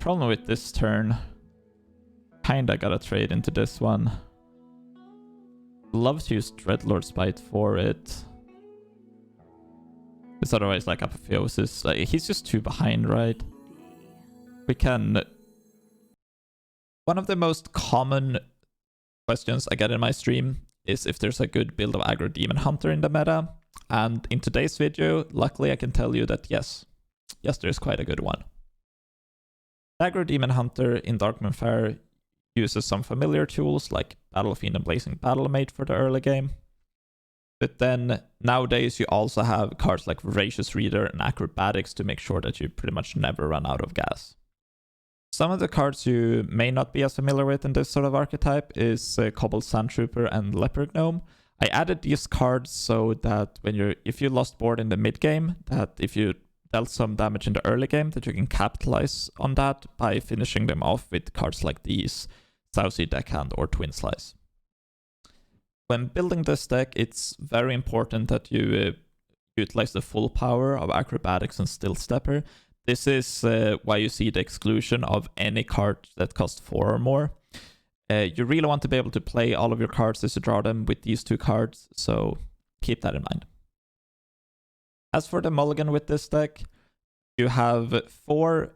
problem with this turn, kinda gotta trade into this one. Love to use Dreadlord's Bite for it. It's otherwise like Apotheosis. Like, he's just too behind, right? We can... One of the most common questions I get in my stream is if there's a good build of Aggro Demon Hunter in the meta. And in today's video, luckily I can tell you that yes. Yes, there's quite a good one. Aggro Demon Hunter in Darkmoon Faire uses some familiar tools like Battle Fiend and Blazing Battle Mage for the early game. But then nowadays you also have cards like Voracious Reader and Acrobatics to make sure that you pretty much never run out of gas. Some of the cards you may not be as familiar with in this sort of archetype is Cobalt Sandtrooper and Leopard Gnome. I added these cards so that if you lost board in the mid game, that if you dealt some damage in the early game, that you can capitalize on that by finishing them off with cards like these, Southsea Deckhand or Twin Slice. When building this deck, it's very important that you utilize the full power of Acrobatics and Still Stepper. This is why you see the exclusion of any card that costs 4 or more. You really want to be able to play all of your cards as you draw them with these 2 cards, so keep that in mind. As for the mulligan with this deck, you have 4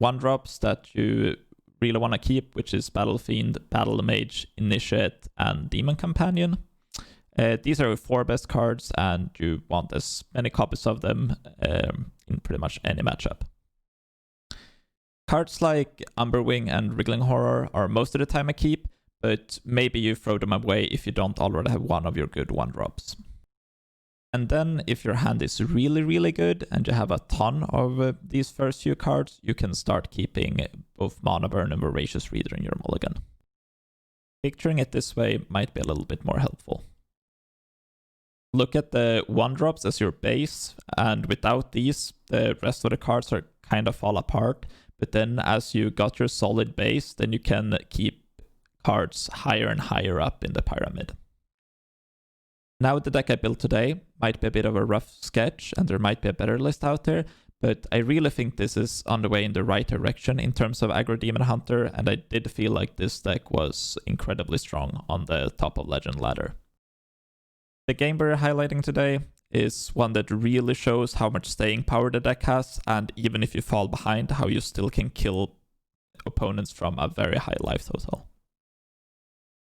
1-drops that you really want to keep, which is Battle Fiend, Battle Mage, Initiate, and Demon Companion. These are your 4 best cards, and you want as many copies of them in pretty much any matchup. Cards like Umberwing and Wriggling Horror are most of the time a keep, but maybe you throw them away if you don't already have one of your good 1-drops. And then if your hand is really, really good and you have a ton of these first few cards, you can start keeping both Mana Burn and Voracious Reader in your mulligan. Picturing it this way might be a little bit more helpful. Look at the 1-drops as your base, and without these, the rest of the cards are kind of fall apart. But then as you got your solid base, then you can keep cards higher and higher up in the pyramid. Now the deck I built today might be a bit of a rough sketch and there might be a better list out there, but I really think this is on the way in the right direction in terms of Aggro Demon Hunter, and I did feel like this deck was incredibly strong on the top of Legend ladder. The game we're highlighting today is one that really shows how much staying power the deck has, and even if you fall behind, how you still can kill opponents from a very high life total.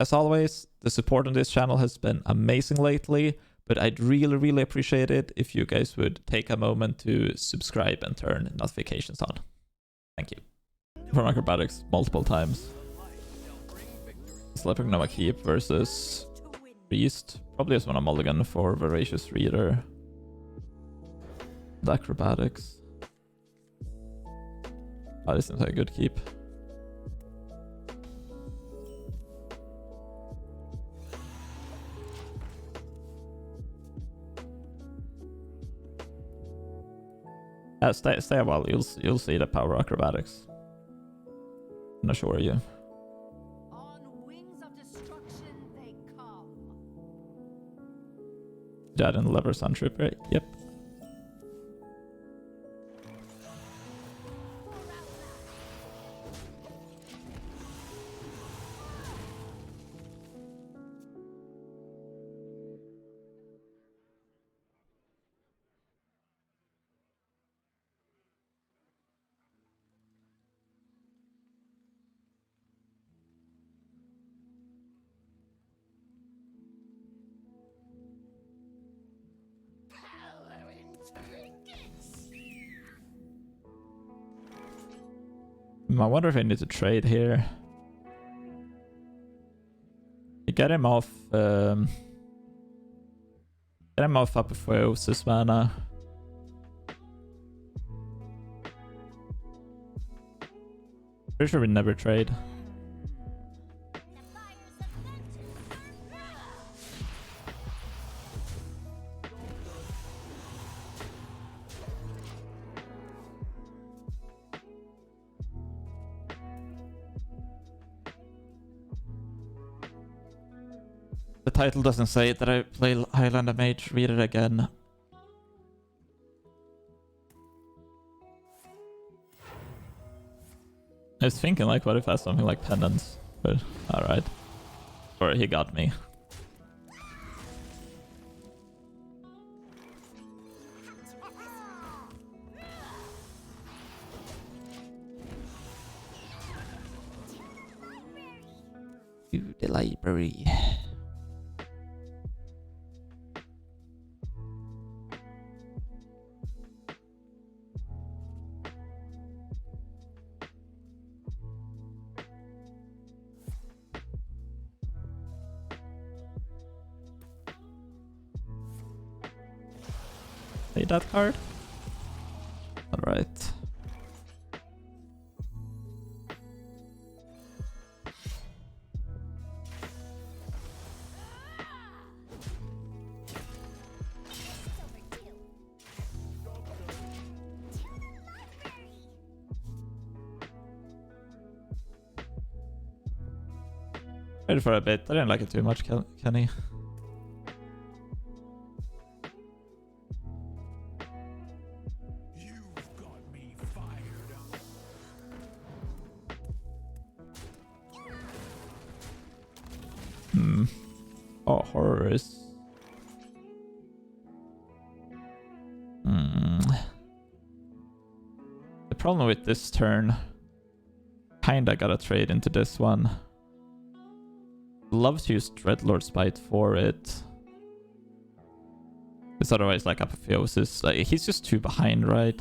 As always, the support on this channel has been amazing lately, but I'd really appreciate it if you guys would take a moment to subscribe and turn notifications on. Thank you. From Acrobatics multiple times. Sleeping Nova Keep versus Beast. Probably just want a mulligan for Voracious Reader. The Acrobatics. Oh, this seems like a good keep. Stay a while, you'll see the power of Acrobatics. I can assure you. On wings of destruction they come. Jad and Lever Suntrooper, yep. I wonder if I need to trade here. You get him off Apotheosis mana. Pretty sure we never trade. The title doesn't say that I play Highlander Mage. Read it again. I was thinking like, what if I have something like Penance? But alright. Or he got me. To the library. Play that card. Alright. Ready for a bit. I didn't like it too much, Kenny. Oh, horrors. The problem with this turn, kinda gotta trade into this one. Love to use Dreadlord's Bite for it. It's otherwise like Apotheosis. Like, he's just too behind, right?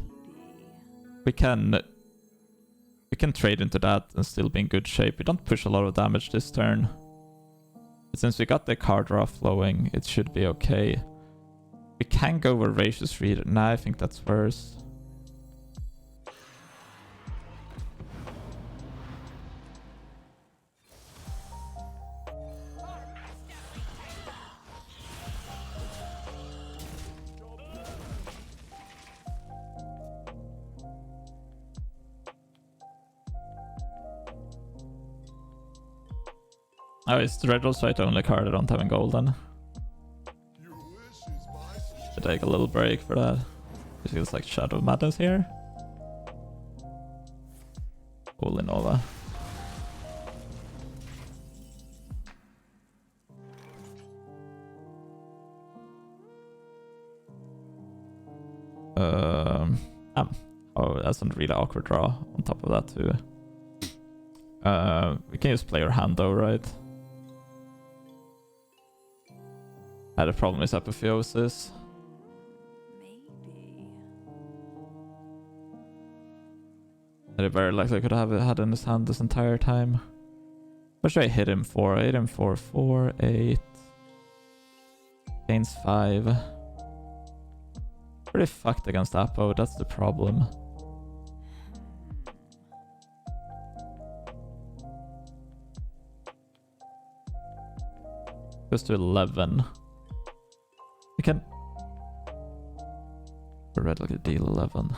We can trade into that and still be in good shape. We don't push a lot of damage this turn. But since we got the card draw flowing, it should be okay. We can go Voracious Reader. Nah, I think that's worse. Oh, it's the Red Rose Fight only card I don't have in golden. I take a little break for that. It feels like Shadow Madness here. Holy Nova. Oh, that's a really awkward draw on top of that too. We can just play our hand though, right? The problem is Apotheosis. Maybe. That very likely could have it had in his hand this entire time. What should I hit him for? I hit him for 4, 8. Gains 5. Pretty fucked against Apo, that's the problem. Goes to 11. We can... Red like a deal 11.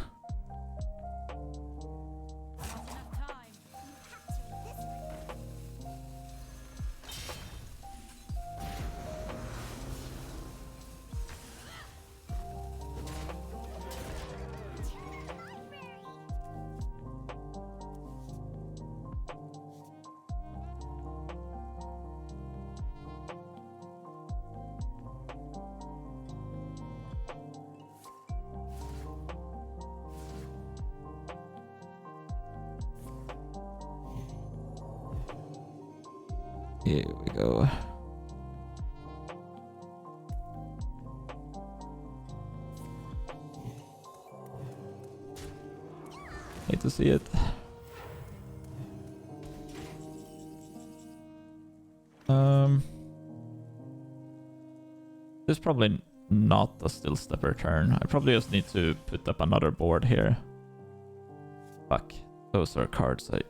Here we go. Hate to see it. This is probably not a still stepper turn. I probably just need to put up another board here. Fuck. Those are cards I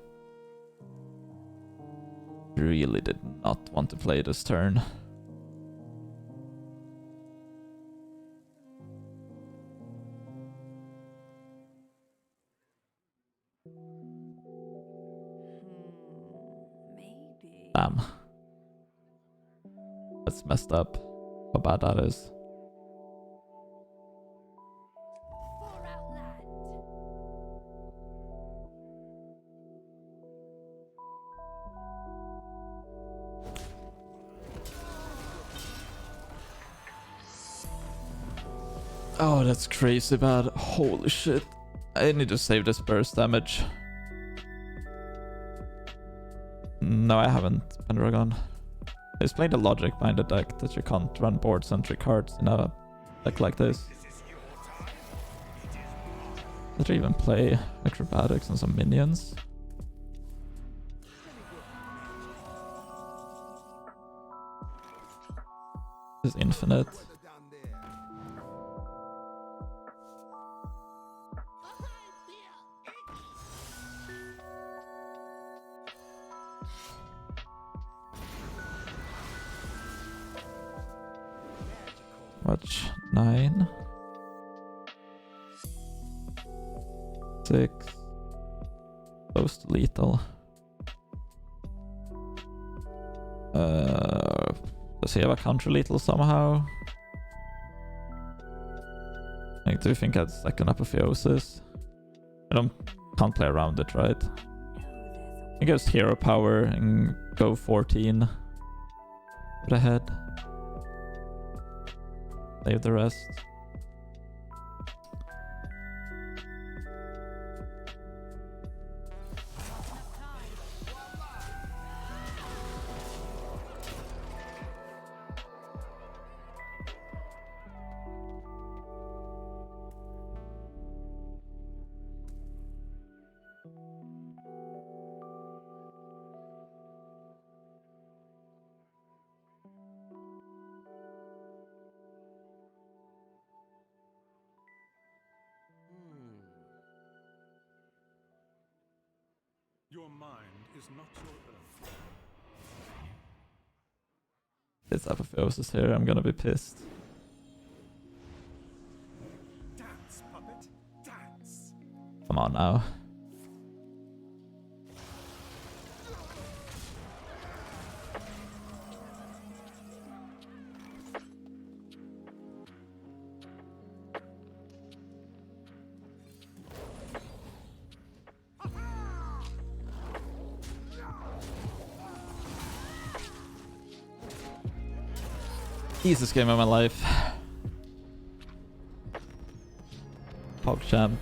really did not want to play this turn. Maybe. Damn. That's messed up. How bad that is. For Outland. Oh, that's crazy bad. Holy shit. I need to save this burst damage. No, I haven't, Pendragon. He's playing the logic behind the deck that you can't run board-centric cards in a deck like this. Did I even play acrobatics and some minions? This is infinite. Watch 9, 6, close to lethal. Does he have a counter lethal somehow? Like, do you think that's second apotheosis? Can't play around it, right? I guess hero power and go 14. Put ahead. Save the rest. Your mind is not your own. This apotheosis here, I'm gonna be pissed. Dance, puppet, dance. Come on now. Easiest game of my life. PogChamp.